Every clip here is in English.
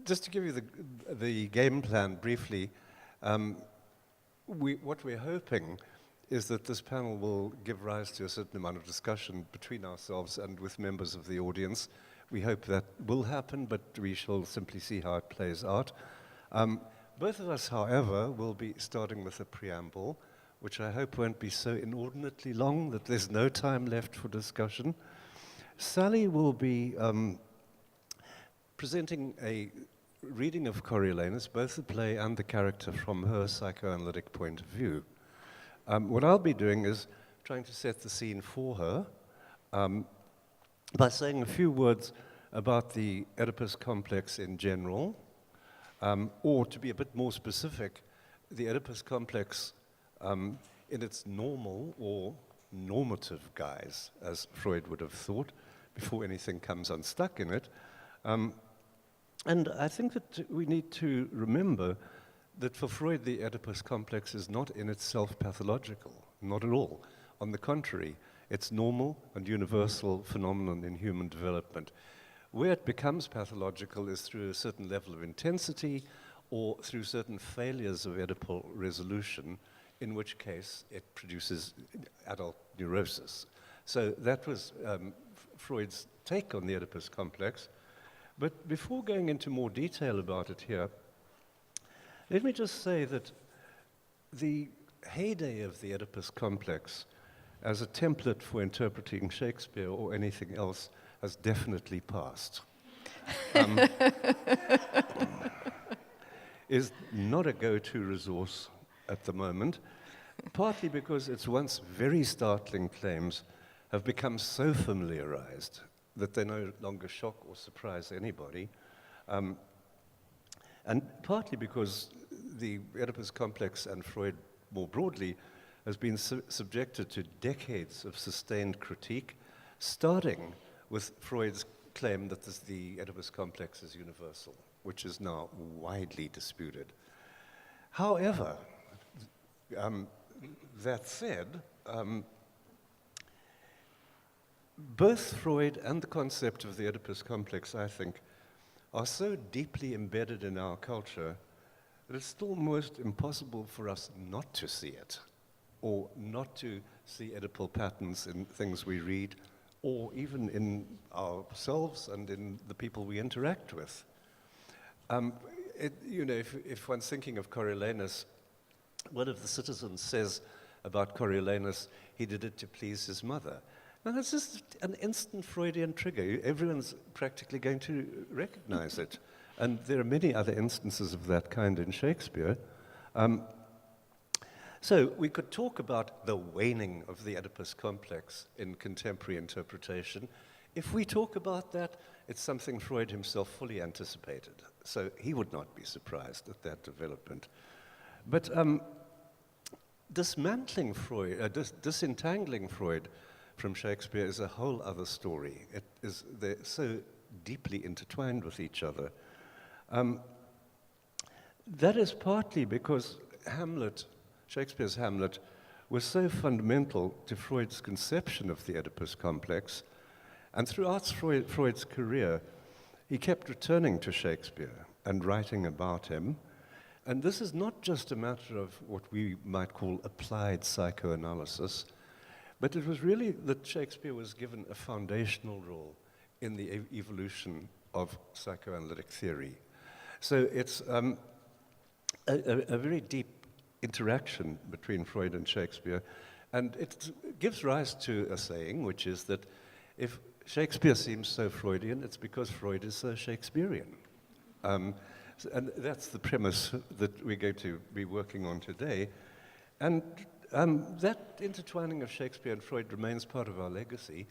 just to give you the game plan briefly, what we're hoping is that this panel will give rise to a certain amount of discussion between ourselves and with members of the audience. We hope that will happen, but we shall simply see how it plays out. Both of us, however, will be starting with a preamble, which I hope won't be so inordinately long that there's no time left for discussion. Sally will be presenting a reading of Coriolanus, both the play and the character from her psychoanalytic point of view. What I'll be doing is trying to set the scene for her by saying a few words about the Oedipus complex in general, or to be a bit more specific, the Oedipus complex in its normal or normative guise, as Freud would have thought, before anything comes unstuck in it. And I think that we need to remember that for Freud, the Oedipus complex is not in itself pathological, not at all. On the contrary, it's normal and universal phenomenon in human development. Where it becomes pathological is through a certain level of intensity or through certain failures of Oedipal resolution, in which case it produces adult neurosis. So that was Freud's take on the Oedipus complex. But before going into more detail about it here, let me just say that the heyday of the Oedipus complex as a template for interpreting Shakespeare or anything else has definitely passed. Is not a go-to resource at the moment, partly because its once very startling claims have become so familiarized that they no longer shock or surprise anybody. And partly because the Oedipus complex and Freud more broadly has been subjected to decades of sustained critique, starting with Freud's claim that the Oedipus complex is universal, which is now widely disputed. However, that said, both Freud and the concept of the Oedipus complex, I think, are so deeply embedded in our culture that it's still almost impossible for us not to see it, or not to see Oedipal patterns in things we read, or even in ourselves and in the people we interact with. If one's thinking of Coriolanus, one of the citizens says about Coriolanus, he did it to please his mother. Now, that's just an instant Freudian trigger. Everyone's practically going to recognize it. And there are many other instances of that kind in Shakespeare. So we could talk about the waning of the Oedipus complex in contemporary interpretation. If we talk about that, it's something Freud himself fully anticipated. So he would not be surprised at that development. But dismantling Freud, disentangling Freud from Shakespeare is a whole other story. They're so deeply intertwined with each other. That is partly because Shakespeare's Hamlet, was so fundamental to Freud's conception of the Oedipus complex, and throughout Freud's career, he kept returning to Shakespeare and writing about him. And this is not just a matter of what we might call applied psychoanalysis, but it was really that Shakespeare was given a foundational role in the evolution of psychoanalytic theory. So it's a very deep interaction between Freud and Shakespeare, and it gives rise to a saying, which is that if Shakespeare seems so Freudian, it's because Freud is so Shakespearean. And that's the premise that we're going to be working on today. And that intertwining of Shakespeare and Freud remains part of our legacy.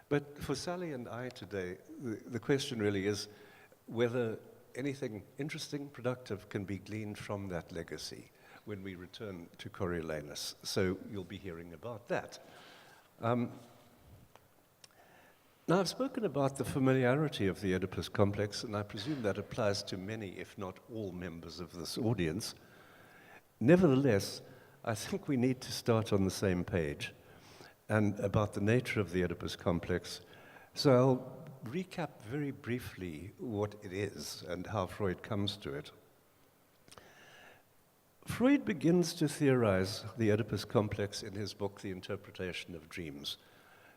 But for Sally and I today, the question really is whether anything interesting, productive can be gleaned from that legacy when we return to Coriolanus. So you'll be hearing about that. Now, I've spoken about the familiarity of the Oedipus complex, and I presume that applies to many, if not all, members of this audience. Nevertheless, I think we need to start on the same page and about the nature of the Oedipus complex. So I'll recap very briefly what it is and how Freud comes to it. Freud begins to theorize the Oedipus complex in his book, The Interpretation of Dreams,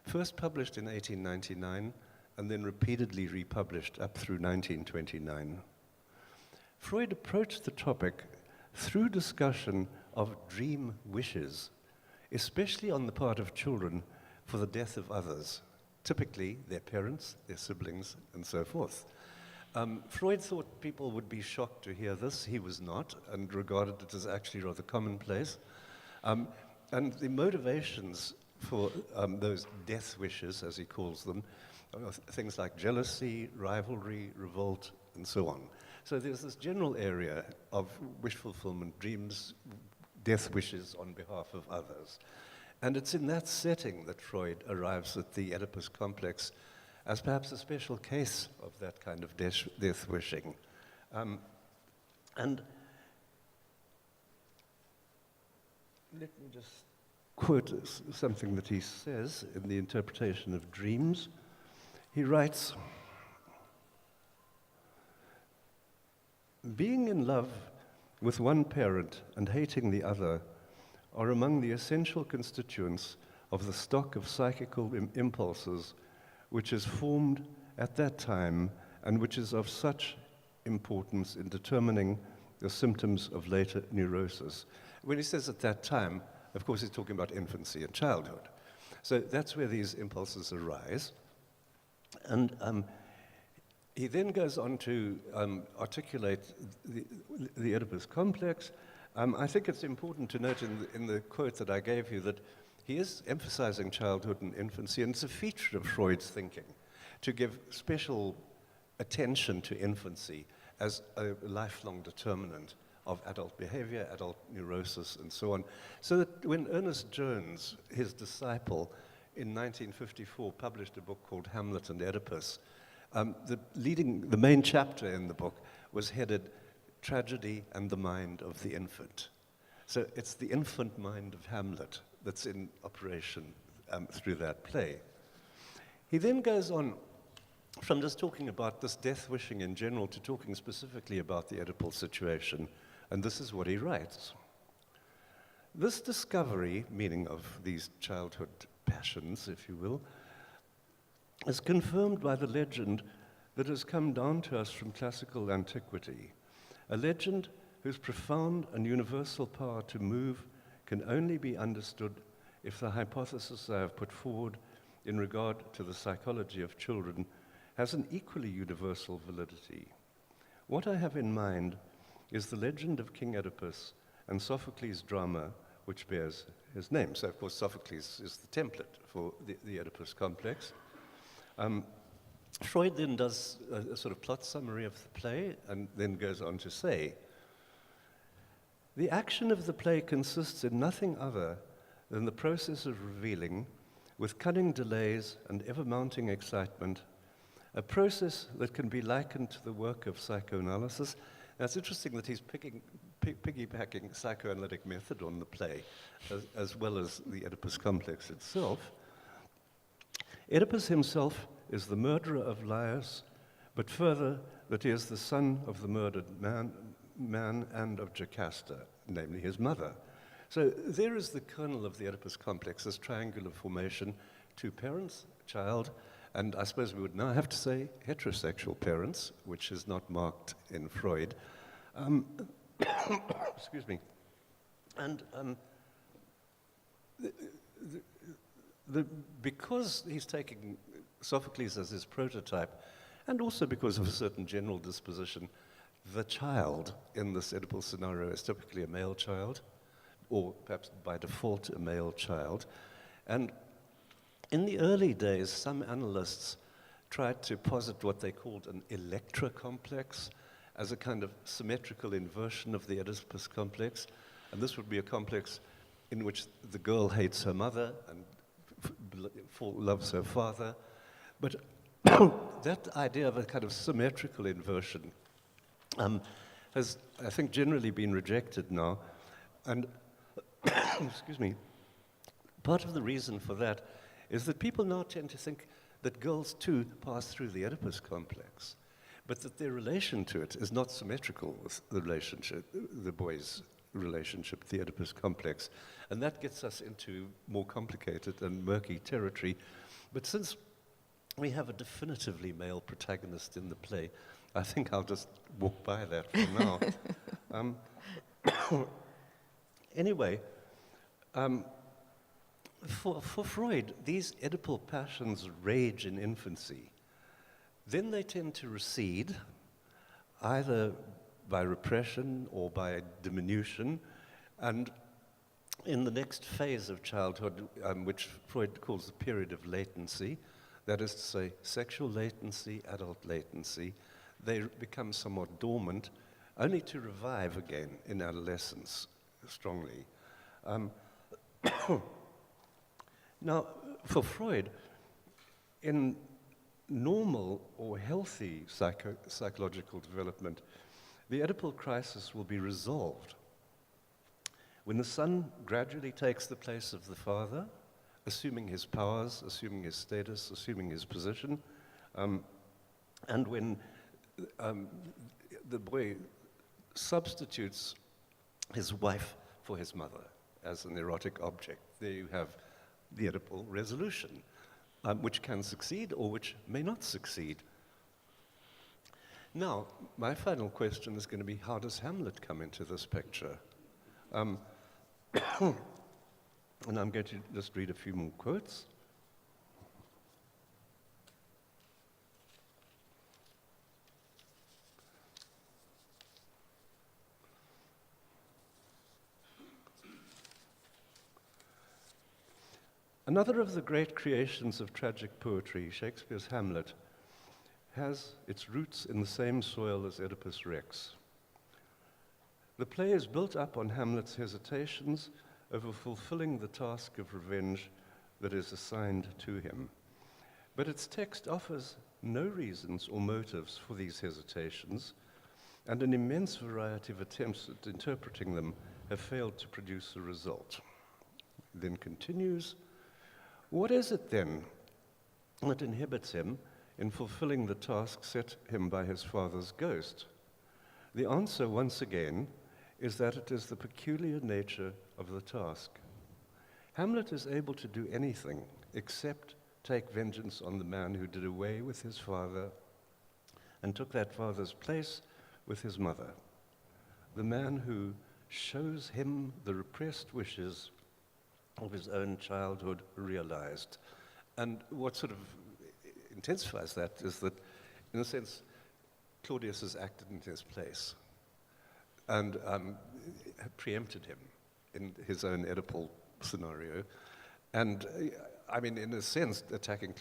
first published in 1899 and then repeatedly republished up through 1929. Freud approached the topic through discussion of dream wishes, especially on the part of children for the death of others, typically their parents, their siblings, and so forth. Freud thought people would be shocked to hear this. He was not, and regarded it as actually rather commonplace. And the motivations for those death wishes, as he calls them, are things like jealousy, rivalry, revolt, and so on. So there's this general area of wish fulfillment, dreams, death wishes on behalf of others. And it's in that setting that Freud arrives at the Oedipus complex as perhaps a special case of that kind of death wishing. And let me just quote something that he says in The Interpretation of Dreams. He writes, "Being in love with one parent and hating the other are among the essential constituents of the stock of psychical impulses which is formed at that time and which is of such importance in determining the symptoms of later neurosis." When he says at that time, of course he's talking about infancy and childhood. So that's where these impulses arise. And he then goes on to articulate the Oedipus complex. I think it's important to note in the quote that I gave you that he is emphasizing childhood and infancy, and it's a feature of Freud's thinking to give special attention to infancy as a lifelong determinant of adult behavior, adult neurosis, and so on. So that when Ernest Jones, his disciple, in 1954 published a book called Hamlet and Oedipus, the main chapter in the book was headed Tragedy and the Mind of the Infant. So it's the infant mind of Hamlet that's in operation through that play. He then goes on from just talking about this death wishing in general to talking specifically about the Oedipal situation, and this is what he writes. "This discovery," meaning of these childhood passions, if you will, "is confirmed by the legend that has come down to us from classical antiquity, a legend whose profound and universal power to move can only be understood if the hypothesis I have put forward in regard to the psychology of children has an equally universal validity. What I have in mind is the legend of King Oedipus and Sophocles' drama, which bears his name." So, of course, Sophocles is the template for the Oedipus complex. Freud then does a sort of plot summary of the play and then goes on to say, "The action of the play consists in nothing other than the process of revealing, with cunning delays and ever-mounting excitement, a process that can be likened to the work of psychoanalysis." Now, it's interesting that he's piggybacking psychoanalytic method on the play, as well as the Oedipus complex itself. "Oedipus himself is the murderer of Laius, but further, that he is the son of the murdered man and of Jocasta, namely his mother." So there is the kernel of the Oedipus complex, this triangular formation, two parents, child, and I suppose we would now have to say heterosexual parents, which is not marked in Freud. Excuse me. And because he's taking Sophocles as his prototype, and also because of a certain general disposition, the child in this Oedipal scenario is typically a male child, or perhaps by default a male child. And in the early days, some analysts tried to posit what they called an Electra complex as a kind of symmetrical inversion of the Oedipus complex. And this would be a complex in which the girl hates her mother and loves her father. But that idea of a kind of symmetrical inversion has, I think, generally been rejected now. And, excuse me, part of the reason for that is that people now tend to think that girls too pass through the Oedipus complex, but that their relation to it is not symmetrical with the relationship, the boy's relationship to the Oedipus complex. And that gets us into more complicated and murky territory. But since we have a definitively male protagonist in the play, I think I'll just walk by that for now. Anyway, for Freud, these Oedipal passions rage in infancy. Then they tend to recede, either by repression or by diminution, and in the next phase of childhood, which Freud calls the period of latency, that is to say, sexual latency, adult latency, they become somewhat dormant, only to revive again in adolescence strongly. Now, for Freud, in normal or healthy psychological development, the Oedipal crisis will be resolved when the son gradually takes the place of the father, assuming his powers, assuming his status, assuming his position, and when the boy substitutes his wife for his mother as an erotic object. There you have the Oedipal resolution, which can succeed or which may not succeed. Now, my final question is going to be, how does Hamlet come into this picture? And I'm going to just read a few more quotes. Another of the great creations of tragic poetry, Shakespeare's Hamlet, has its roots in the same soil as Oedipus Rex. The play is built up on Hamlet's hesitations over fulfilling the task of revenge that is assigned to him. But its text offers no reasons or motives for these hesitations, and an immense variety of attempts at interpreting them have failed to produce a result. It then continues, what is it then that inhibits him in fulfilling the task set him by his father's ghost? The answer, once again, is that it is the peculiar nature of the task. Hamlet is able to do anything except take vengeance on the man who did away with his father and took that father's place with his mother, the man who shows him the repressed wishes of his own childhood realized. And what sort of intensifies that is that, in a sense, Claudius has acted in his place and preempted him in his own Oedipal scenario. And, I mean, in a sense, attacking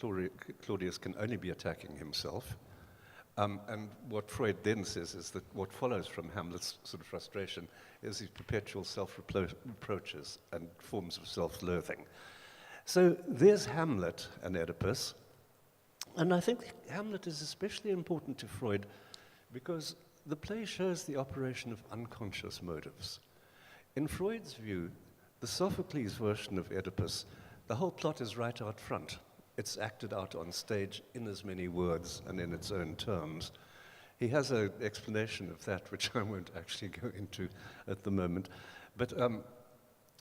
Claudius can only be attacking himself. And what Freud then says is that what follows from Hamlet's sort of frustration is these perpetual self-reproaches and forms of self-loathing. So there's Hamlet and Oedipus. And I think Hamlet is especially important to Freud because the play shows the operation of unconscious motives. In Freud's view, the Sophocles version of Oedipus, the whole plot is right out front. It's acted out on stage in as many words and in its own terms. He has an explanation of that, which I won't actually go into at the moment. But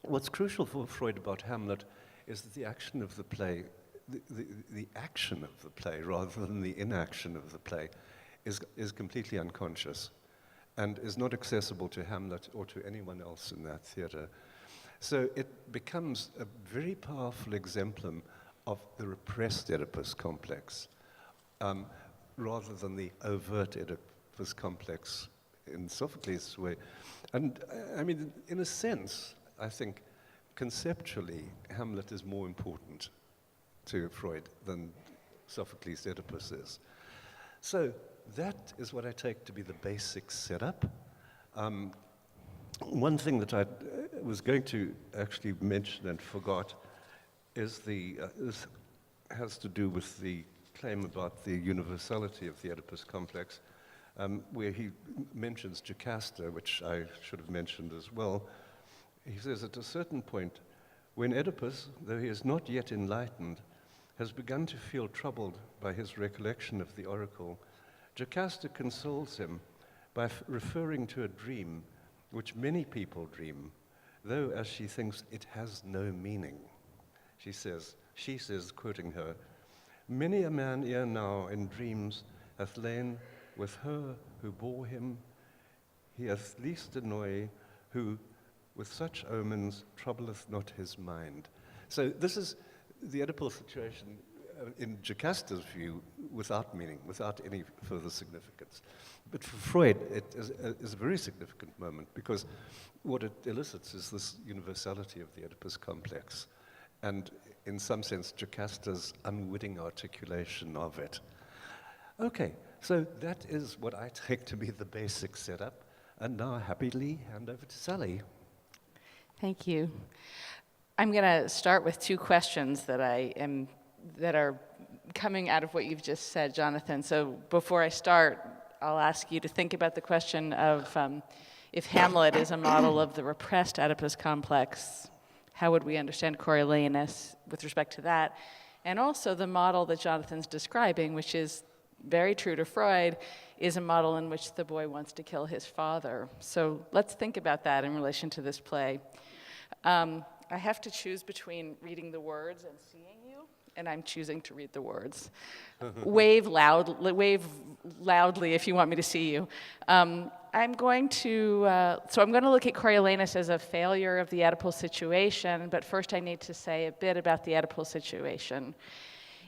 what's crucial for Freud about Hamlet is that the action of the play, the action of the play rather than the inaction of the play, is completely unconscious and is not accessible to Hamlet or to anyone else in that theatre. So it becomes a very powerful exemplum of the repressed Oedipus complex, rather than the overt Oedipus complex in Sophocles' way. And I mean, in a sense, I think conceptually, Hamlet is more important to Freud than Sophocles' Oedipus is. So that is what I take to be the basic setup. One thing that I was going to actually mention and forgot is this has to do with the claim about the universality of the Oedipus complex, where he mentions Jocasta, which I should have mentioned as well. He says at a certain point, when Oedipus, though he is not yet enlightened, has begun to feel troubled by his recollection of the oracle, Jocasta consoles him by referring to a dream which many people dream, though, as she thinks, it has no meaning. She says, quoting her, "Many a man ere now in dreams hath lain with her who bore him. He hath least annoy, who with such omens troubleth not his mind." So this is the Oedipal situation in Jocasta's view without meaning, without any further significance. But for Freud, it is a very significant moment because what it elicits is this universality of the Oedipus complex and, in some sense, Jocasta's unwitting articulation of it. Okay, so that is what I take to be the basic setup, and now I happily hand over to Sally. Thank you. I'm going to start with two questions that are coming out of what you've just said, Jonathan. So before I start, I'll ask you to think about the question of if Hamlet is a model of the repressed Oedipus complex, how would we understand Coriolanus with respect to that? And also the model that Jonathan's describing, which is very true to Freud, is a model in which the boy wants to kill his father. So let's think about that in relation to this play. I have to choose between reading the words and seeing you, and I'm choosing to read the words. Wave loudly if you want me to see you. I'm going to look at Coriolanus as a failure of the Oedipal situation, but first I need to say a bit about the Oedipal situation.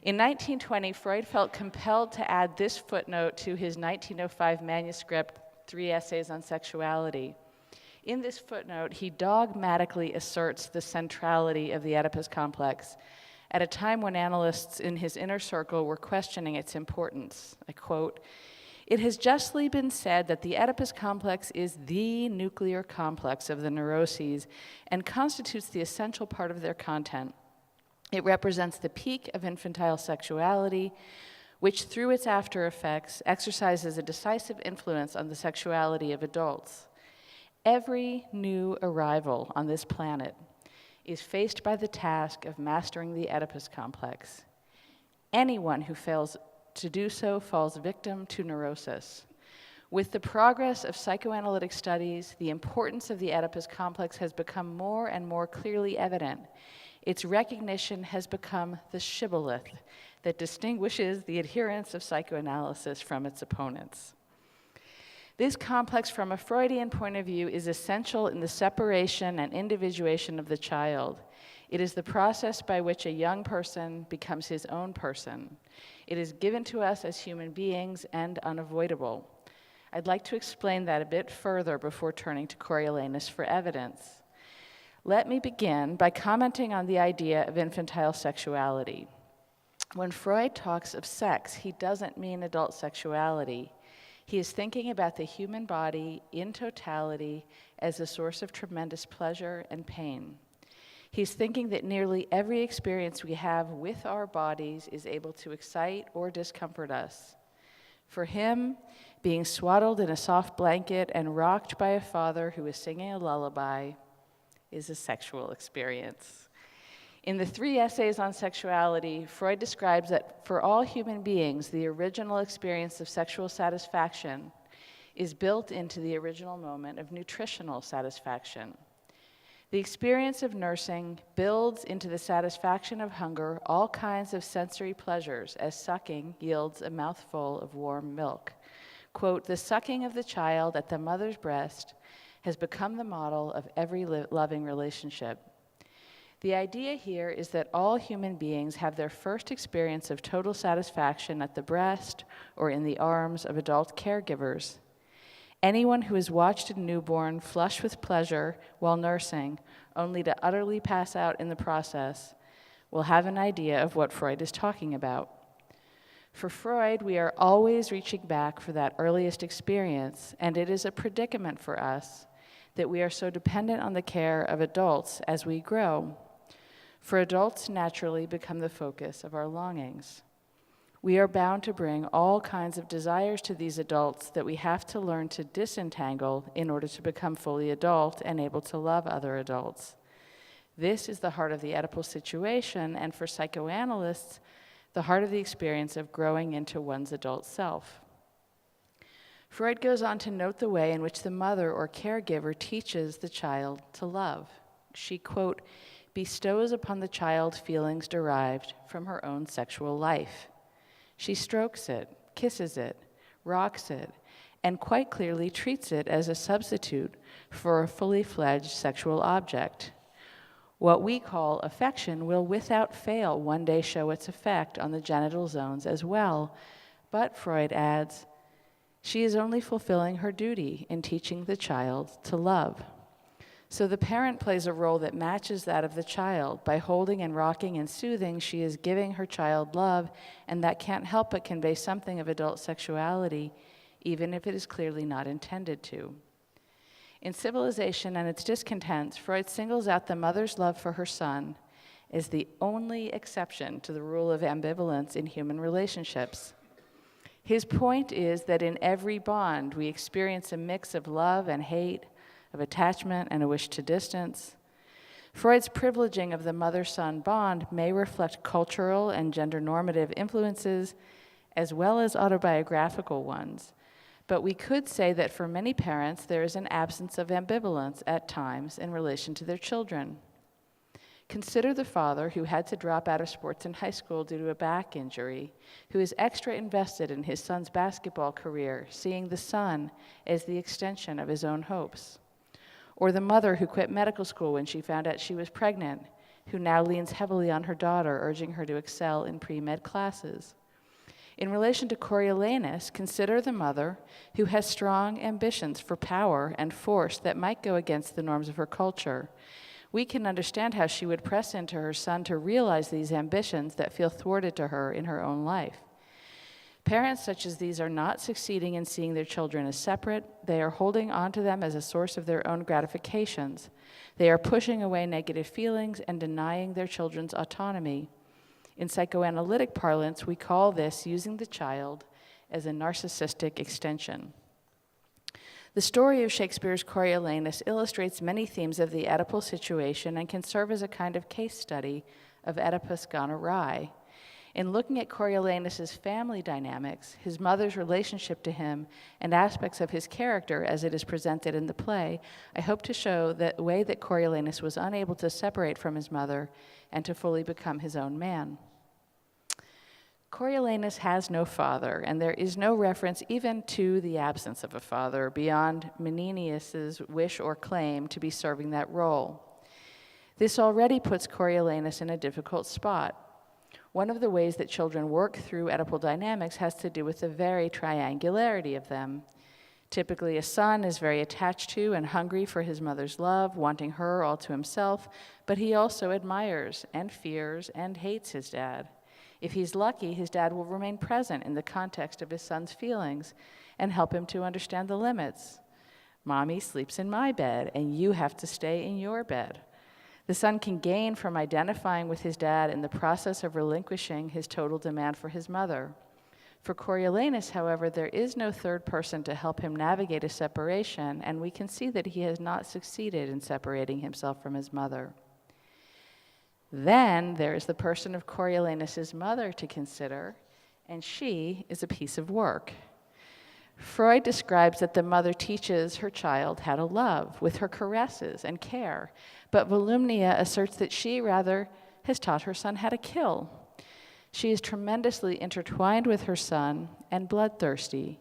In 1920, Freud felt compelled to add this footnote to his 1905 manuscript, 3 Essays on Sexuality. In this footnote, he dogmatically asserts the centrality of the Oedipus complex at a time when analysts in his inner circle were questioning its importance. I quote, "It has justly been said that the Oedipus complex is the nuclear complex of the neuroses and constitutes the essential part of their content. It represents the peak of infantile sexuality, which through its after effects exercises a decisive influence on the sexuality of adults. Every new arrival on this planet is faced by the task of mastering the Oedipus complex. Anyone who fails to do so falls victim to neurosis. With the progress of psychoanalytic studies, the importance of the Oedipus complex has become more and more clearly evident. Its recognition has become the shibboleth that distinguishes the adherents of psychoanalysis from its opponents. This complex, from a Freudian point of view, is essential in the separation and individuation of the child. It is the process by which a young person becomes his own person. It is given to us as human beings and unavoidable. I'd like to explain that a bit further before turning to Coriolanus for evidence. Let me begin by commenting on the idea of infantile sexuality. When Freud talks of sex, he doesn't mean adult sexuality. He is thinking about the human body in totality as a source of tremendous pleasure and pain. He's thinking that nearly every experience we have with our bodies is able to excite or discomfort us. For him, being swaddled in a soft blanket and rocked by a father who is singing a lullaby is a sexual experience. In the 3 Essays on Sexuality, Freud describes that for all human beings, the original experience of sexual satisfaction is built into the original moment of nutritional satisfaction. The experience of nursing builds into the satisfaction of hunger all kinds of sensory pleasures as sucking yields a mouthful of warm milk. Quote, "The sucking of the child at the mother's breast has become the model of every loving relationship." The idea here is that all human beings have their first experience of total satisfaction at the breast or in the arms of adult caregivers. Anyone who has watched a newborn flush with pleasure while nursing, only to utterly pass out in the process, will have an idea of what Freud is talking about. For Freud, we are always reaching back for that earliest experience, and it is a predicament for us that we are so dependent on the care of adults as we grow. For adults naturally become the focus of our longings. We are bound to bring all kinds of desires to these adults that we have to learn to disentangle in order to become fully adult and able to love other adults. This is the heart of the Oedipal situation, and for psychoanalysts, the heart of the experience of growing into one's adult self. Freud goes on to note the way in which the mother or caregiver teaches the child to love. She, quote, bestows upon the child feelings derived from her own sexual life. She strokes it, kisses it, rocks it, and quite clearly treats it as a substitute for a fully fledged sexual object. What we call affection will without fail one day show its effect on the genital zones as well, but, Freud adds, she is only fulfilling her duty in teaching the child to love. So the parent plays a role that matches that of the child. By holding and rocking and soothing, she is giving her child love, and that can't help but convey something of adult sexuality, even if it is clearly not intended to. In Civilization and Its Discontents, Freud singles out the mother's love for her son as the only exception to the rule of ambivalence in human relationships. His point is that in every bond, we experience a mix of love and hate, of attachment and a wish to distance. Freud's privileging of the mother-son bond may reflect cultural and gender-normative influences as well as autobiographical ones. But we could say that for many parents, there is an absence of ambivalence at times in relation to their children. Consider the father who had to drop out of sports in high school due to a back injury, who is extra invested in his son's basketball career, seeing the son as the extension of his own hopes. Or the mother who quit medical school when she found out she was pregnant, who now leans heavily on her daughter, urging her to excel in pre-med classes. In relation to Coriolanus, consider the mother who has strong ambitions for power and force that might go against the norms of her culture. We can understand how she would press into her son to realize these ambitions that feel thwarted to her in her own life. Parents such as these are not succeeding in seeing their children as separate. They are holding on to them as a source of their own gratifications. They are pushing away negative feelings and denying their children's autonomy. In psychoanalytic parlance, we call this using the child as a narcissistic extension. The story of Shakespeare's Coriolanus illustrates many themes of the Oedipal situation and can serve as a kind of case study of Oedipus gone awry. In looking at Coriolanus' family dynamics, his mother's relationship to him, and aspects of his character as it is presented in the play, I hope to show the way that Coriolanus was unable to separate from his mother and to fully become his own man. Coriolanus has no father, and there is no reference even to the absence of a father beyond Menenius's wish or claim to be serving that role. This already puts Coriolanus in a difficult spot. One of the ways that children work through Oedipal dynamics has to do with the very triangularity of them. Typically, a son is very attached to and hungry for his mother's love, wanting her all to himself, but he also admires and fears and hates his dad. If he's lucky, his dad will remain present in the context of his son's feelings and help him to understand the limits. Mommy sleeps in my bed, and you have to stay in your bed. The son can gain from identifying with his dad in the process of relinquishing his total demand for his mother. For Coriolanus, however, there is no third person to help him navigate a separation, and we can see that he has not succeeded in separating himself from his mother. Then there is the person of Coriolanus' mother to consider, and she is a piece of work. Freud describes that the mother teaches her child how to love with her caresses and care, but Volumnia asserts that she rather has taught her son how to kill. She is tremendously intertwined with her son and bloodthirsty.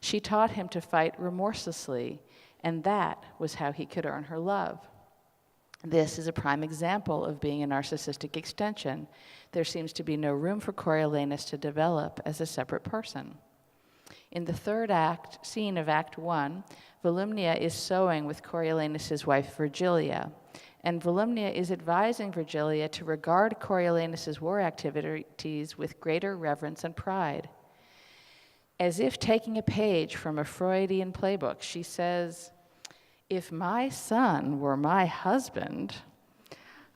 She taught him to fight remorselessly, and that was how he could earn her love. This is a prime example of being a narcissistic extension. There seems to be no room for Coriolanus to develop as a separate person. In the third act scene of Act 1, Volumnia is sewing with Coriolanus' wife Virgilia, and Volumnia is advising Virgilia to regard Coriolanus' war activities with greater reverence and pride. As if taking a page from a Freudian playbook, she says, "If my son were my husband,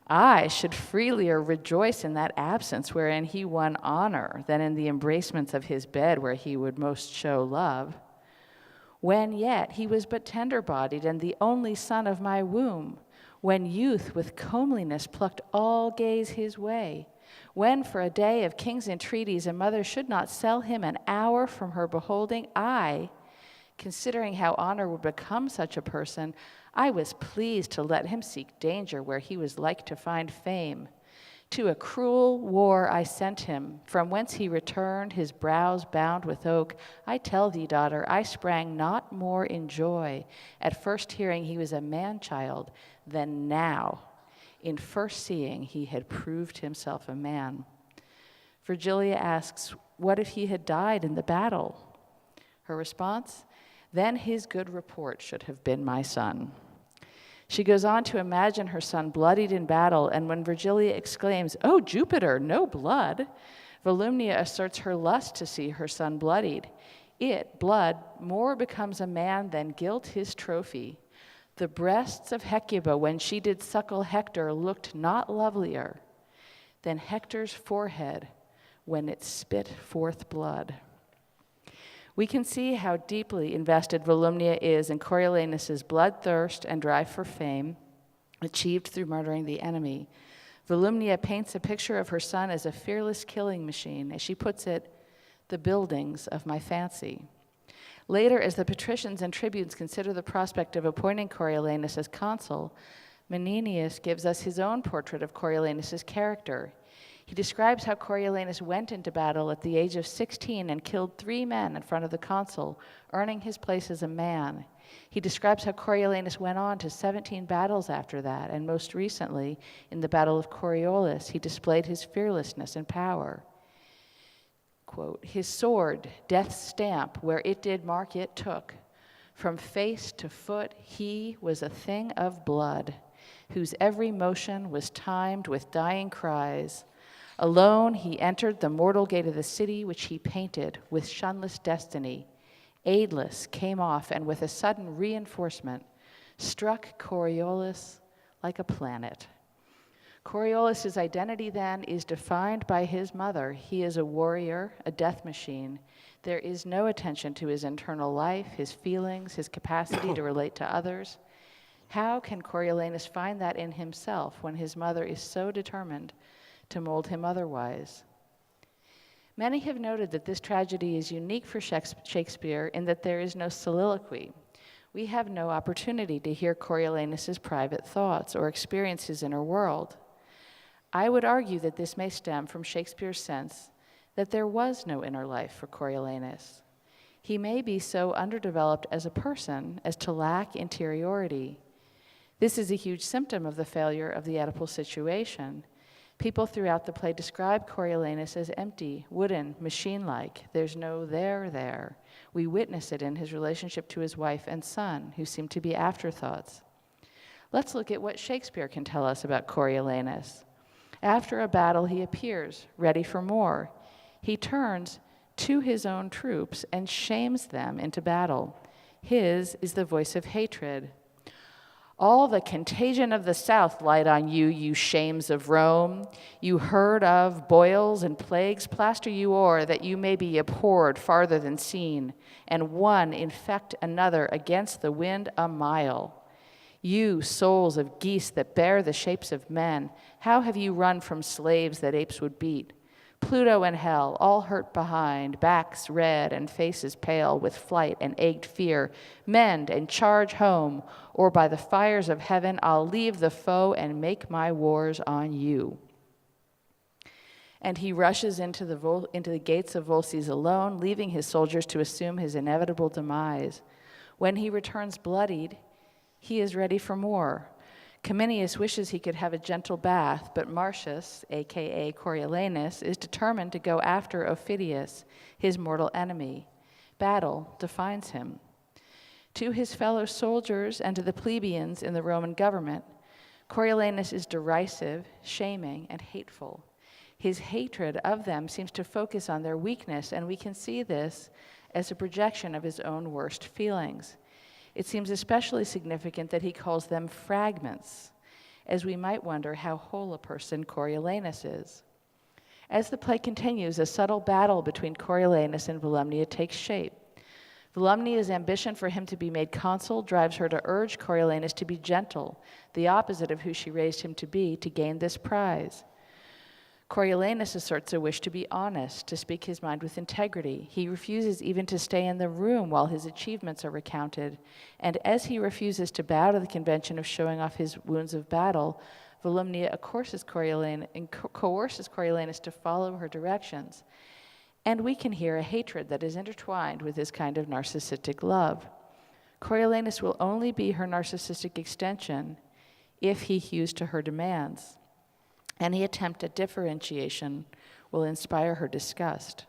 I should freelier rejoice in that absence wherein he won honor than in the embracements of his bed where he would most show love. When yet he was but tender-bodied and the only son of my womb, when youth with comeliness plucked all gaze his way, When for a day of king's entreaties a mother should not sell him an hour from her beholding, I, considering how honor would become such a person, I was pleased to let him seek danger where he was like to find fame. To a cruel war I sent him, from whence he returned, his brows bound with oak. I tell thee, daughter, I sprang not more in joy at first hearing he was a man-child than now, in first seeing he had proved himself a man. Virgilia asks, what if he had died in the battle? Her response, then his good report should have been my son. She goes on to imagine her son bloodied in battle, and when Virgilia exclaims, oh, Jupiter, no blood, Volumnia asserts her lust to see her son bloodied. It, blood, more becomes a man than guilt his trophy. The breasts of Hecuba, when she did suckle Hector, looked not lovelier than Hector's forehead when it spit forth blood. We can see how deeply invested Volumnia is in Coriolanus' bloodthirst and drive for fame, achieved through murdering the enemy. Volumnia paints a picture of her son as a fearless killing machine, as she puts it, the buildings of my fancy. Later, as the patricians and tribunes consider the prospect of appointing Coriolanus as consul, Menenius gives us his own portrait of Coriolanus' character. He describes how Coriolanus went into battle at the age of 16 and killed 3 men in front of the consul, earning his place as a man. He describes how Coriolanus went on to 17 battles after that, and most recently, in the Battle of Coriolis, he displayed his fearlessness and power. Quote, his sword, death's stamp, where it did mark it took. From face to foot he was a thing of blood, whose every motion was timed with dying cries. Alone he entered the mortal gate of the city, which he painted with shunless destiny. Aidless came off, and with a sudden reinforcement, struck Coriolis like a planet. Coriolis' identity, then, is defined by his mother. He is a warrior, a death machine. There is no attention to his internal life, his feelings, his capacity to relate to others. How can Coriolanus find that in himself when his mother is so determined to mold him otherwise? Many have noted that this tragedy is unique for Shakespeare in that there is no soliloquy. We have no opportunity to hear Coriolanus' private thoughts or experience his inner world. I would argue that this may stem from Shakespeare's sense that there was no inner life for Coriolanus. He may be so underdeveloped as a person as to lack interiority. This is a huge symptom of the failure of the Oedipal situation. People throughout the play describe Coriolanus as empty, wooden, machine-like. There's no there. We witness it in his relationship to his wife and son, who seem to be afterthoughts. Let's look at what Shakespeare can tell us about Coriolanus. After a battle, he appears, ready for more. He turns to his own troops and shames them into battle. His is the voice of hatred. All the contagion of the South light on you, you shames of Rome. You heard of boils and plagues, plaster you o'er, that you may be abhorred farther than seen, and one infect another against the wind a mile. You souls of geese that bear the shapes of men, how have you run from slaves that apes would beat? Pluto and hell, all hurt behind, backs red and faces pale with flight and ached fear, mend and charge home, or by the fires of heaven I'll leave the foe and make my wars on you. And he rushes into the gates of Volsces alone, leaving his soldiers to assume his inevitable demise. When he returns bloodied, he is ready for more. Cominius wishes he could have a gentle bath, but Marcius, a.k.a. Coriolanus, is determined to go after Aufidius, his mortal enemy. Battle defines him. To his fellow soldiers and to the plebeians in the Roman government, Coriolanus is derisive, shaming, and hateful. His hatred of them seems to focus on their weakness, and we can see this as a projection of his own worst feelings. It seems especially significant that he calls them fragments, as we might wonder how whole a person Coriolanus is. As the play continues, a subtle battle between Coriolanus and Volumnia takes shape. Volumnia's ambition for him to be made consul drives her to urge Coriolanus to be gentle, the opposite of who she raised him to be, to gain this prize. Coriolanus asserts a wish to be honest, to speak his mind with integrity. He refuses even to stay in the room while his achievements are recounted. And as he refuses to bow to the convention of showing off his wounds of battle, Volumnia coerces Coriolanus to follow her directions. And we can hear a hatred that is intertwined with this kind of narcissistic love. Coriolanus will only be her narcissistic extension if he hews to her demands. Any attempt at differentiation will inspire her disgust.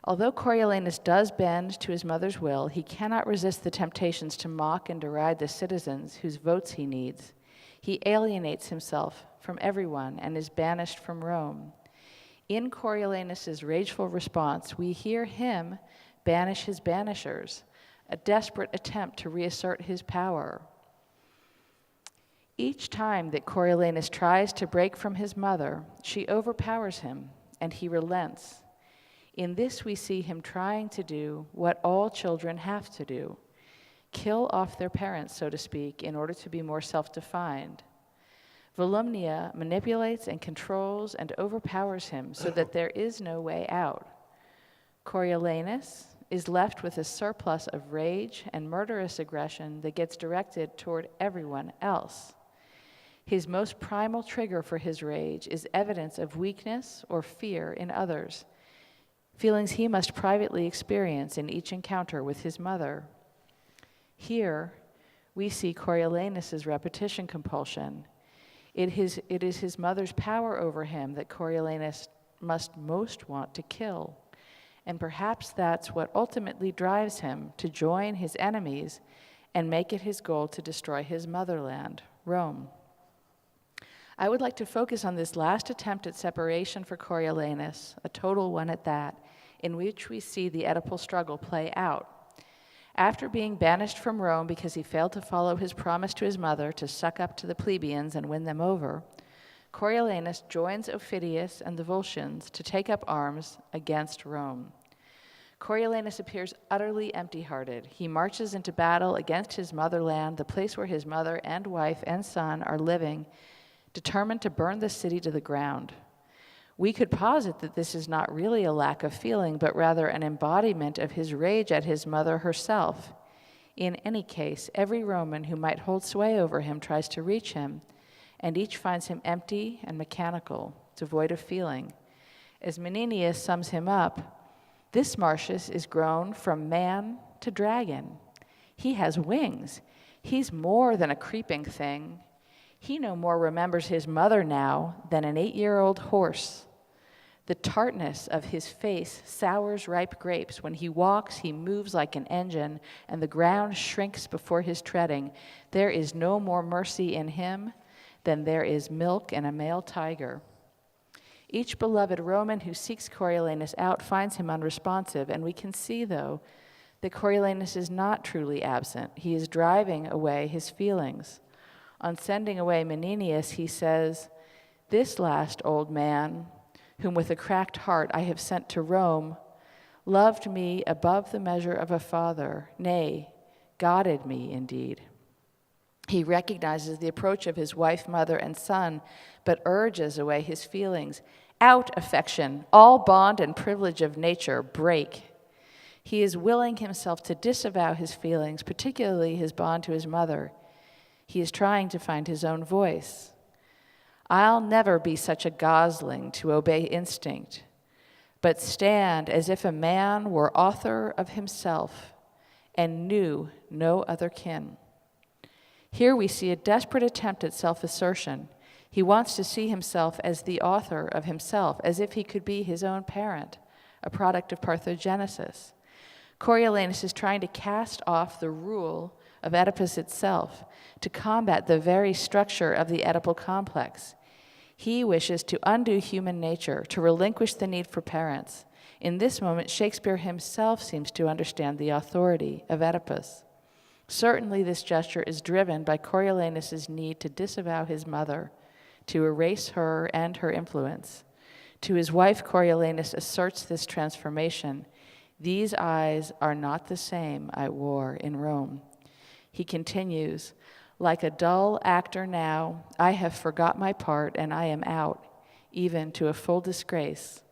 Although Coriolanus does bend to his mother's will, he cannot resist the temptations to mock and deride the citizens whose votes he needs. He alienates himself from everyone and is banished from Rome. In Coriolanus' rageful response, we hear him banish his banishers, a desperate attempt to reassert his power. Each time that Coriolanus tries to break from his mother, she overpowers him, and he relents. In this we see him trying to do what all children have to do, kill off their parents, so to speak, in order to be more self-defined. Volumnia manipulates and controls and overpowers him so that there is no way out. Coriolanus is left with a surplus of rage and murderous aggression that gets directed toward everyone else. His most primal trigger for his rage is evidence of weakness or fear in others, feelings he must privately experience in each encounter with his mother. Here, we see Coriolanus' repetition compulsion. It is his mother's power over him that Coriolanus must most want to kill. And perhaps that's what ultimately drives him to join his enemies and make it his goal to destroy his motherland, Rome. I would like to focus on this last attempt at separation for Coriolanus, a total one at that, in which we see the Oedipal struggle play out. After being banished from Rome because he failed to follow his promise to his mother to suck up to the plebeians and win them over, Coriolanus joins Aufidius and the Volscians to take up arms against Rome. Coriolanus appears utterly empty-hearted. He marches into battle against his motherland, the place where his mother and wife and son are living, determined to burn the city to the ground. We could posit that this is not really a lack of feeling, but rather an embodiment of his rage at his mother herself. In any case, every Roman who might hold sway over him tries to reach him, and each finds him empty and mechanical, devoid of feeling. As Menenius sums him up, this Marcius is grown from man to dragon. He has wings. He's more than a creeping thing. He no more remembers his mother now than an 8-year-old horse. The tartness of his face sours ripe grapes. When he walks, he moves like an engine, and the ground shrinks before his treading. There is no more mercy in him than there is milk in a male tiger. Each beloved Roman who seeks Coriolanus out finds him unresponsive, and we can see, though, that Coriolanus is not truly absent. He is driving away his feelings. On sending away Menenius, he says, "This last old man, whom with a cracked heart I have sent to Rome, loved me above the measure of a father, nay, godded me indeed." He recognizes the approach of his wife, mother, and son, but urges away his feelings. Out, affection, all bond and privilege of nature, break. He is willing himself to disavow his feelings, particularly his bond to his mother. He is trying to find his own voice. I'll never be such a gosling to obey instinct, but stand as if a man were author of himself and knew no other kin. Here we see a desperate attempt at self-assertion. He wants to see himself as the author of himself, as if he could be his own parent, a product of parthenogenesis. Coriolanus is trying to cast off the rule of Oedipus itself, to combat the very structure of the Oedipal complex. He wishes to undo human nature, to relinquish the need for parents. In this moment, Shakespeare himself seems to understand the authority of Oedipus. Certainly, this gesture is driven by Coriolanus' need to disavow his mother, to erase her and her influence. To his wife, Coriolanus asserts this transformation. These eyes are not the same I wore in Rome. He continues, like a dull actor now, I have forgot my part and I am out. even to a full disgrace.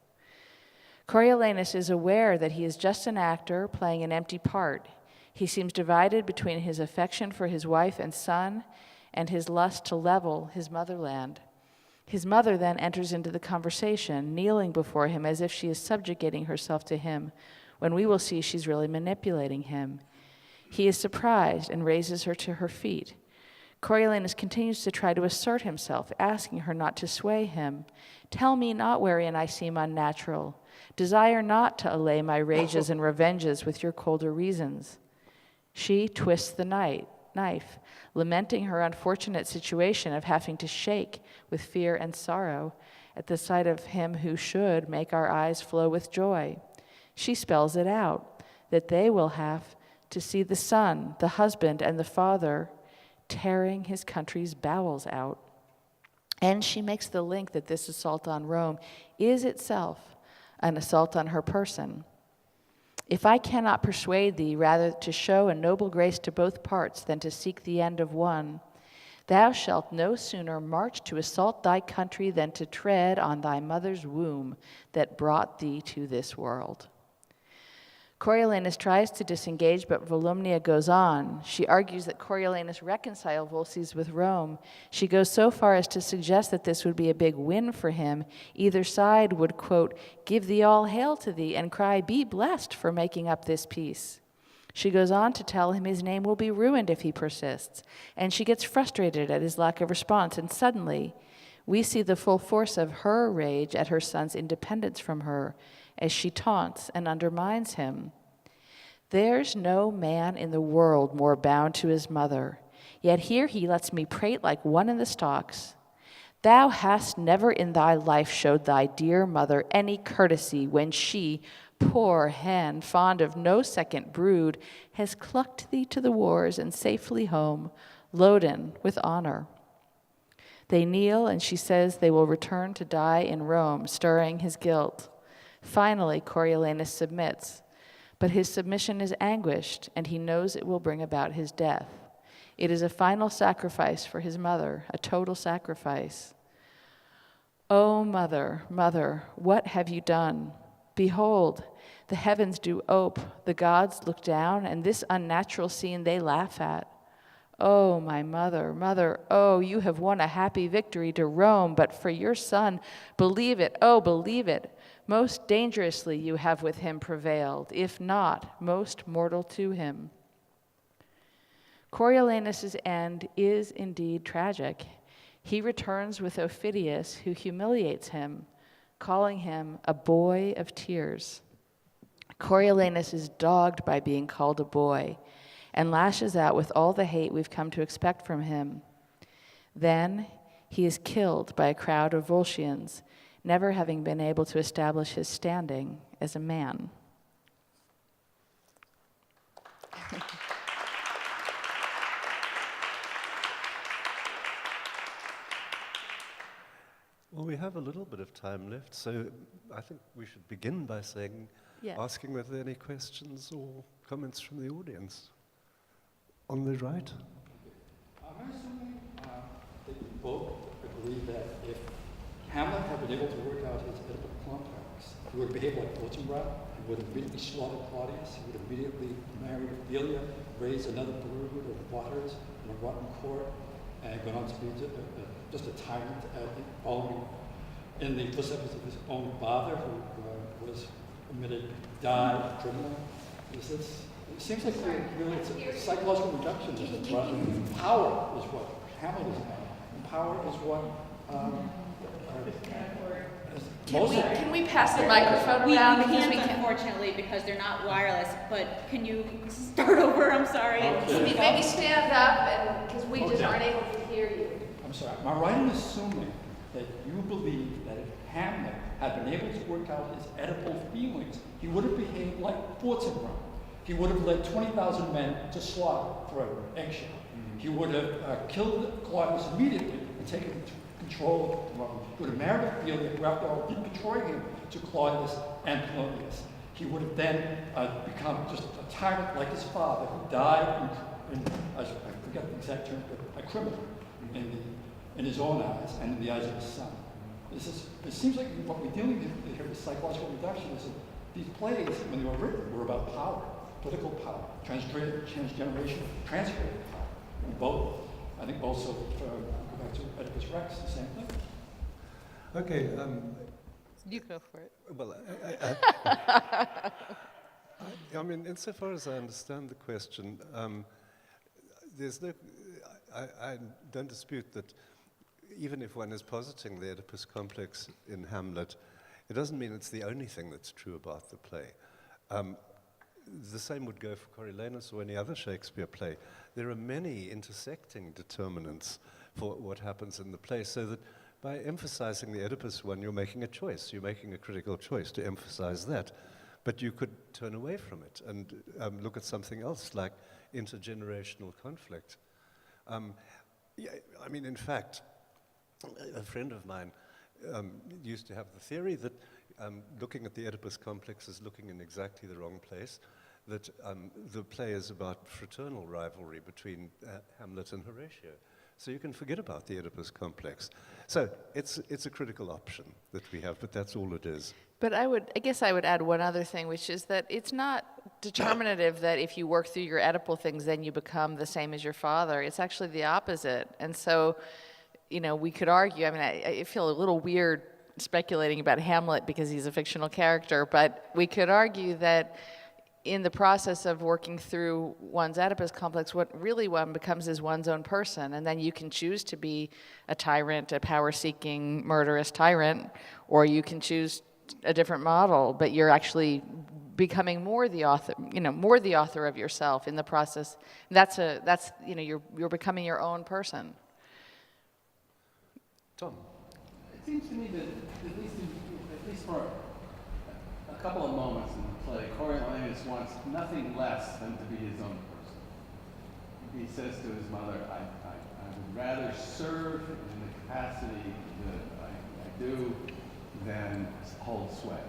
Coriolanus is aware that he is just an actor playing an empty part. He seems divided between his affection for his wife and son and his lust to level his motherland. His mother then enters into the conversation, kneeling before him as if she is subjugating herself to him, when we will see she's really manipulating him. He is surprised and raises her to her feet. Coriolanus continues to try to assert himself, asking her not to sway him. "Tell me not wherein I seem unnatural. Desire not to allay my rages and revenges with your colder reasons." She twists the knife, lamenting her unfortunate situation of having to shake with fear and sorrow at the sight of him who should make our eyes flow with joy. She spells it out, that they will have to see the son, the husband, and the father tearing his country's bowels out. And she makes the link that this assault on Rome is itself an assault on her person. "If I cannot persuade thee rather to show a noble grace to both parts than to seek the end of one, thou shalt no sooner march to assault thy country than to tread on thy mother's womb that brought thee to this world." Coriolanus tries to disengage, but Volumnia goes on. She argues that Coriolanus reconcile Volsces with Rome. She goes so far as to suggest that this would be a big win for him. Either side would, quote, "give thee all hail to thee," and cry, "Be blessed for making up this peace." She goes on to tell him his name will be ruined if he persists, and she gets frustrated at his lack of response, and suddenly we see the full force of her rage at her son's independence from her, as she taunts and undermines him. "There's no man in the world more bound to his mother, yet here he lets me prate like one in the stocks. Thou hast never in thy life showed thy dear mother any courtesy when she, poor hen, fond of no second brood, has clucked thee to the wars and safely home, loaden with honor." They kneel, and she says they will return to die in Rome, stirring his guilt. Finally, Coriolanus submits, but his submission is anguished, and he knows it will bring about his death. It is a final sacrifice for his mother, a total sacrifice. "O mother, mother, what have you done? Behold, the heavens do ope, the gods look down, and this unnatural scene they laugh at. Oh, my mother, mother, oh, you have won a happy victory to Rome, but for your son, believe it, oh, believe it, most dangerously you have with him prevailed, if not most mortal to him." Coriolanus' end is indeed tragic. He returns with Aufidius, who humiliates him, calling him a boy of tears. Coriolanus is dogged by being called a boy and lashes out with all the hate we've come to expect from him. Then he is killed by a crowd of Volscians, never having been able to establish his standing as a man. Well, we have a little bit of time left, so I think we should begin by saying, Yes. asking whether there are any questions or comments from the audience. On the right. I'm assuming that you both agree that if Hamlet had been able to work out his Oedipal complex, he would have behaved like Fortinbras. He would have immediately slaughtered Claudius. He would have immediately married Ophelia, raised another brood of waters in a rotten court, and gone on to be just a tyrant, following in the footsteps of his own father, who was admitted died criminal. It seems like really it's a psychological reduction. Power is what Hamlet is about. And power is what. Can we pass the microphone around? We Because can't, unfortunately, because they're not wireless. But can you start over? I'm sorry. Can you maybe stand up, and because we just aren't able to hear you. I'm sorry. Am I right in assuming that you believe that if Hamlet had been able to work out his Oedipal feelings, he would have behaved like Fortinbras? He would have led 20,000 men to slaughter for an eggshell. He would have killed Claudius immediately and taken control of Rome. He would have married Ophelia, who after all did betray him to Claudius and Polonius. He would have then become just a tyrant like his father, who died I forget the exact term, but a criminal in his own eyes and in the eyes of his son. It seems like what we're dealing with here with psychological reduction is that these plays, when they were written, were about power, political power, transgenerational, transcriptive power. I think also, go back to Oedipus Rex, the same thing. Okay. You go for it. Well, I mean, insofar as I understand the question, there's no. I don't dispute that. Even if one is positing the Oedipus complex in Hamlet, it doesn't mean it's the only thing that's true about the play. The same would go for Coriolanus or any other Shakespeare play. There are many intersecting determinants for what happens in the play, so that by emphasizing the Oedipus one, you're making a choice. You're making a critical choice to emphasize that. But you could turn away from it and look at something else, like intergenerational conflict. Yeah, I mean, in fact, a friend of mine used to have the theory that looking at the Oedipus complex is looking in exactly the wrong place, that the play is about fraternal rivalry between Hamlet and Horatio. So you can forget about the Oedipus complex. So it's a critical option that we have, but that's all it is. But I guess I would add one other thing, which is that it's not determinative that if you work through your Oedipal things, then you become the same as your father. It's actually the opposite. And so, you know, we could argue, I mean, I feel a little weird speculating about Hamlet because he's a fictional character, but we could argue that in the process of working through one's Oedipus complex, what really one becomes is one's own person, and then you can choose to be a tyrant, a power-seeking, murderous tyrant, or you can choose a different model, but you're actually becoming more the author, more the author of yourself in the process. That's you're becoming your own person. Tom? It seems to me that at least for a couple of moments in the play, Coriolanus wants nothing less than to be his own person. He says to his mother, I would rather serve in the capacity that I do than hold sway.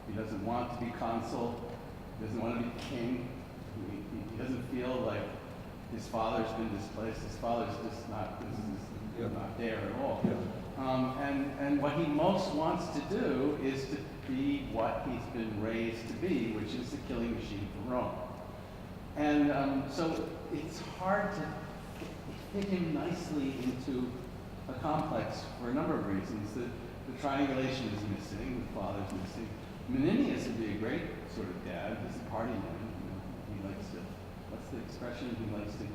He doesn't want to be consul. He doesn't want to be king. He doesn't feel like his father's been displaced. His father's just not there at all. Yeah. And what he most wants to do is to be what he's been raised to be, which is the killing machine for Rome. And so it's hard to fit him nicely into a complex for a number of reasons. The triangulation is missing, the father's missing. Menenius would be a great sort of dad. He's a party man. He likes to, what's the expression? He likes to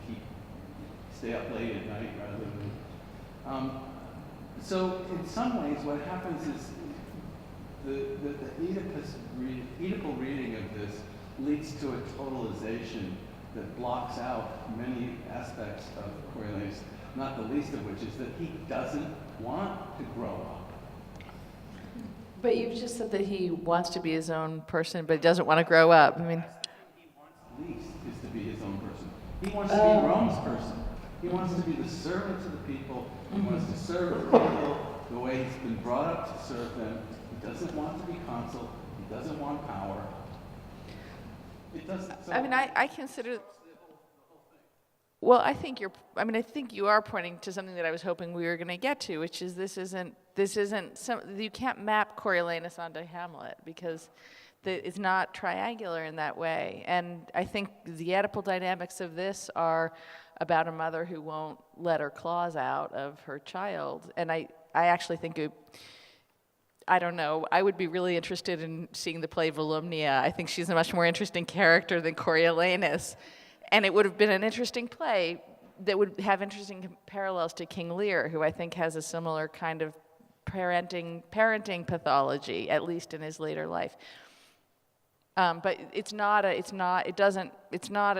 stay up late at night rather than. So in some ways, what happens is the Oedipal reading of this leads to a totalization that blocks out many aspects of Coriolanus, not the least of which is that he doesn't want to grow up. But you've just said that he wants to be his own person, but he doesn't want to grow up. I mean, he wants least is to be his own person. He wants to be Rome's person. He wants to be the servant to the people. He wants to serve the people the way he's been brought up to serve them. He doesn't want to be consul. He doesn't want power. It doesn't. So I mean, I consider. Well, I think you are pointing to something that I was hoping we were going to get to, which is this isn't you can't map Coriolanus onto Hamlet because it's not triangular in that way. And I think the Oedipal dynamics of this are about a mother who won't let her claws out of her child. And I actually think I don't know, I would be really interested in seeing the play Volumnia. I think she's a much more interesting character than Coriolanus. And it would have been an interesting play that would have interesting parallels to King Lear, who I think has a similar kind of parenting pathology, at least in his later life. But it's not a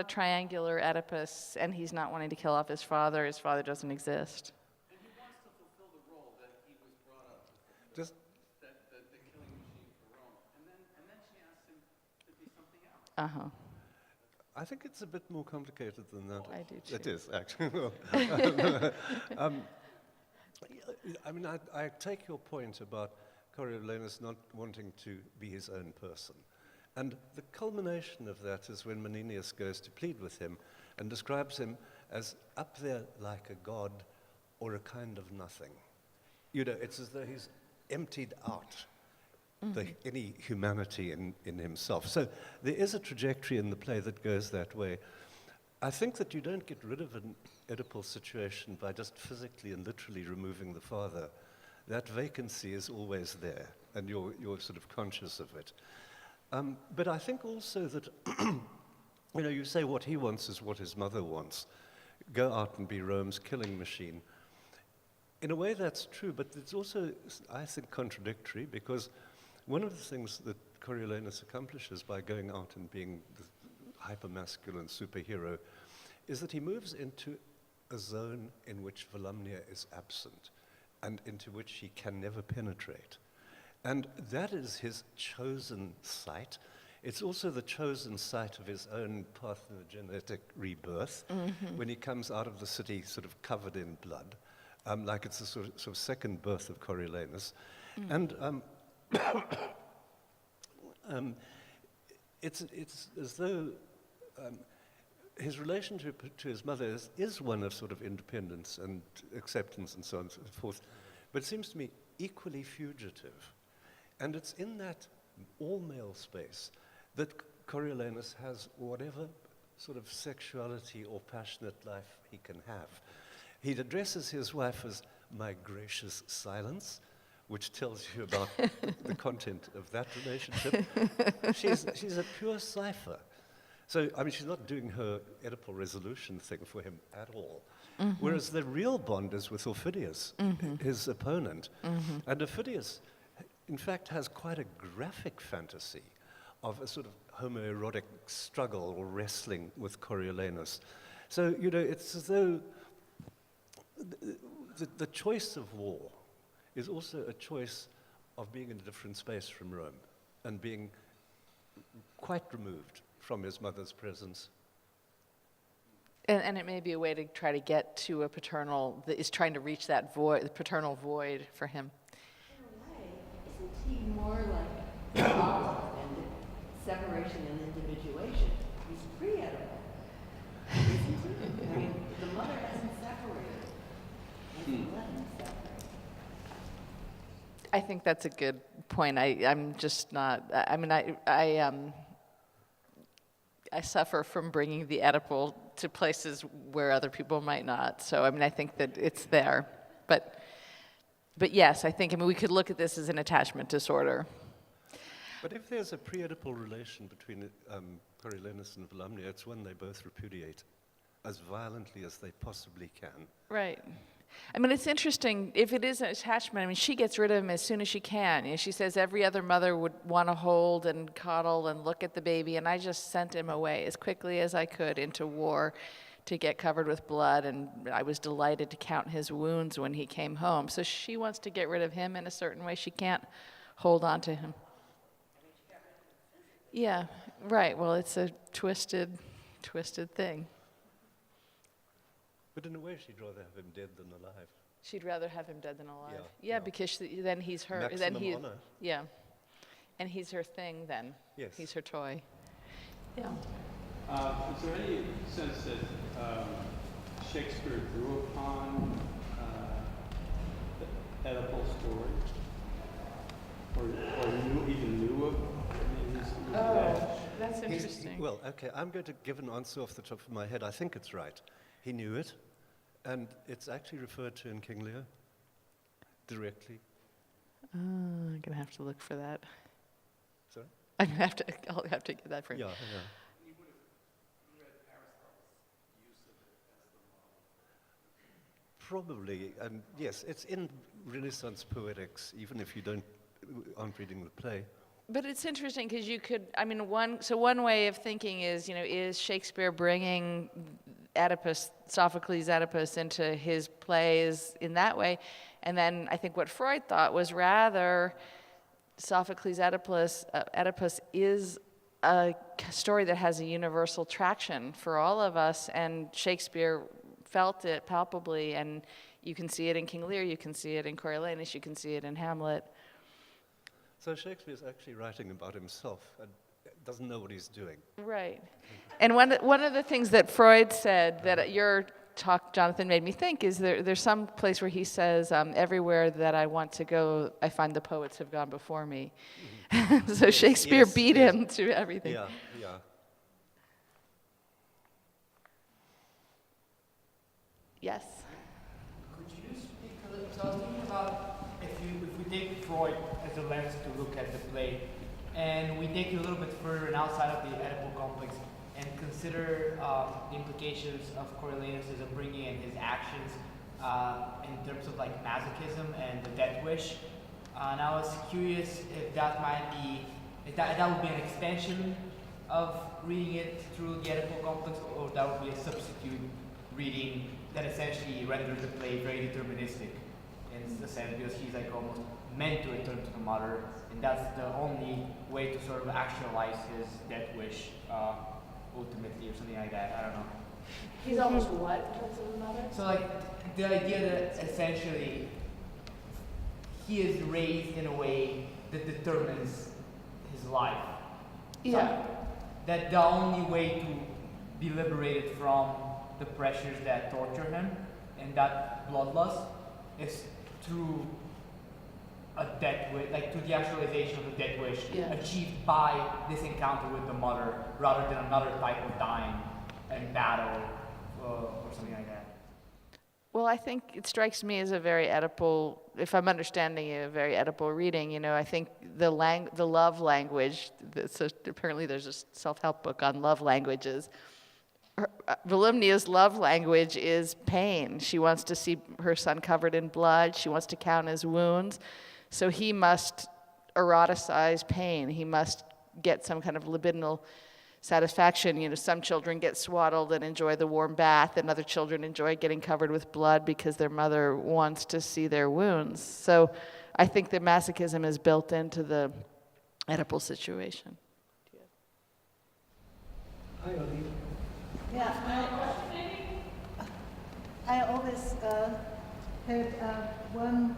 triangular Oedipus, and he's not wanting to kill off his father. His father doesn't exist. And he wants to fulfill the role that he was brought up with. Just the killing machine for Rome. And then she asks him to be something else. Uh-huh. I think it's a bit more complicated than that. I do too. It is, actually. I mean, I take your point about Coriolanus not wanting to be his own person. And the culmination of that is when Menenius goes to plead with him and describes him as up there like a god or a kind of nothing. You know, it's as though he's emptied out any humanity in himself. So there is a trajectory in the play that goes that way. I think that you don't get rid of an Oedipal situation by just physically and literally removing the father. That vacancy is always there, and you're sort of conscious of it. But I think also that, you say what he wants is what his mother wants. Go out and be Rome's killing machine. In a way, that's true, but it's also, I think, contradictory, because one of the things that Coriolanus accomplishes by going out and being the hyper-masculine superhero is that he moves into a zone in which Volumnia is absent and into which he can never penetrate. And that is his chosen site. It's also the chosen site of his own parthenogenetic rebirth, when he comes out of the city sort of covered in blood, like it's a sort of second birth of Coriolanus. And it's as though his relationship to his mother is one of sort of independence and acceptance and so on and so forth, but it seems to me equally fugitive. And it's in that all-male space that Coriolanus has whatever sort of sexuality or passionate life he can have. He addresses his wife as my gracious silence, which tells you about the content of that relationship. She's a pure cipher. So, I mean, she's not doing her Oedipal resolution thing for him at all. Whereas the real bond is with Aufidius, his opponent. And Aufidius, in fact, has quite a graphic fantasy of a sort of homoerotic struggle or wrestling with Coriolanus. So, it's as though the choice of war is also a choice of being in a different space from Rome and being quite removed from his mother's presence. And it may be a way to try to get to a paternal, that is trying to reach that void, the paternal void for him. In a way, isn't he more like Apollo and separation and individuation? He's pre-Oedipal, isn't he? I mean, the mother hasn't separated. Hasn't let him separate. I think that's a good point. I'm just not, I suffer from bringing the Oedipal to places where other people might not. So, I think that it's there. But yes, we could look at this as an attachment disorder. But if there's a pre-Oedipal relation between Coriolanus and Volumnia, it's one they both repudiate as violently as they possibly can. Right. It's interesting, if it is an attachment, she gets rid of him as soon as she can. She says every other mother would want to hold and coddle and look at the baby, and I just sent him away as quickly as I could into war to get covered with blood, and I was delighted to count his wounds when he came home. So she wants to get rid of him in a certain way. She can't hold on to him. Yeah, right. Well, it's a twisted thing. But in a way, she'd rather have him dead than alive. She'd rather have him dead than alive. Yeah. Because then he's her. Maximum honor. Yeah, and he's her thing then. Yes. He's her toy. Yeah. Is there any sense that Shakespeare drew upon the Oedipal story, or even knew of? That's interesting. Well, okay, I'm going to give an answer off the top of my head. I think it's right. He knew it, and it's actually referred to in King Lear directly. I'm gonna have to look for that. Sorry? I'll have to get that for you. Yeah. He would have read Aristotle's use of it as the model. Probably, and yes, it's in Renaissance poetics, even if you aren't reading the play. But it's interesting because you could, one way of thinking is Shakespeare bringing Sophocles' Oedipus into his plays in that way? And then I think what Freud thought was rather Sophocles' Oedipus is a story that has a universal traction for all of us, and Shakespeare felt it palpably, and you can see it in King Lear, you can see it in Coriolanus, you can see it in Hamlet. So Shakespeare's actually writing about himself and doesn't know what he's doing. Right. And one of the things that Freud said that talk, Jonathan, made me think is there's some place where he says, everywhere that I want to go, I find the poets have gone before me. So Shakespeare beat him to everything. Yeah, yeah. Yes. Could you speak a little? So I was thinking about if we take Freud as a lens to look at the play, and we take it a little bit further and outside of the Oedipal complex, and consider the implications of Coriolanus' upbringing and his actions in terms of like masochism and the death wish. And I was curious if that might be, if that would be an extension of reading it through the Oedipal complex, or that would be a substitute reading that essentially renders the play very deterministic in the sense, because he's like almost meant to return to the mother, and that's the only way to sort of actualize his death wish ultimately, or something like that. I don't know. He's almost what? Because of the mother? So like the idea that essentially he is raised in a way that determines his life. Yeah. So that the only way to be liberated from the pressures that torture him and that bloodlust is through a death wish, like to the actualization of the death wish achieved by this encounter with the mother, rather than another type of dying and battle or something like that. Well, I think it strikes me as a very Oedipal, if I'm understanding it, a very Oedipal reading. You know, I think the love language, so apparently there's a self-help book on love languages. Volumnia's love language is pain. She wants to see her son covered in blood. She wants to count his wounds. So he must eroticize pain. He must get some kind of libidinal satisfaction. You know, some children get swaddled and enjoy the warm bath, and other children enjoy getting covered with blood because their mother wants to see their wounds. So I think the masochism is built into the Oedipal situation. Hi, Oli. Yeah, I always had one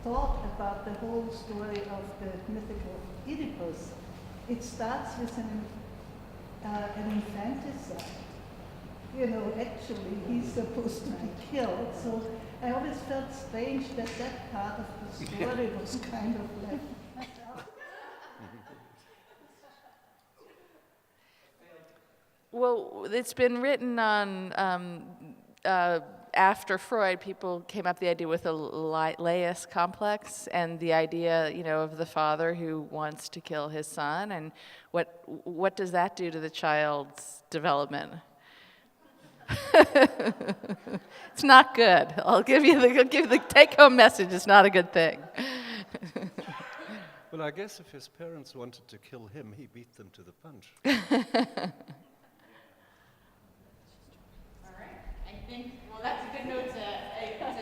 thought about the whole story of the mythical Oedipus. It starts with an infanticide. You know, actually, he's supposed to be killed. So I always felt strange that that part of the story was kind of left out. Well, it's been written on, after Freud, people came up with the idea with a Laius complex and the idea, you know, of the father who wants to kill his son, and what does that do to the child's development? It's not good. I'll give you the take-home message. It's not a good thing. Well, I guess if his parents wanted to kill him, he beat them to the punch. Well, that's a good note to end on.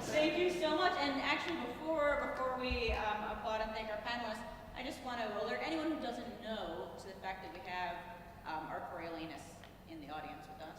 Thank you so much. And actually, before we applaud and thank our panelists, I just want to alert anyone who doesn't know to the fact that we have our Coriolanus in the audience with us.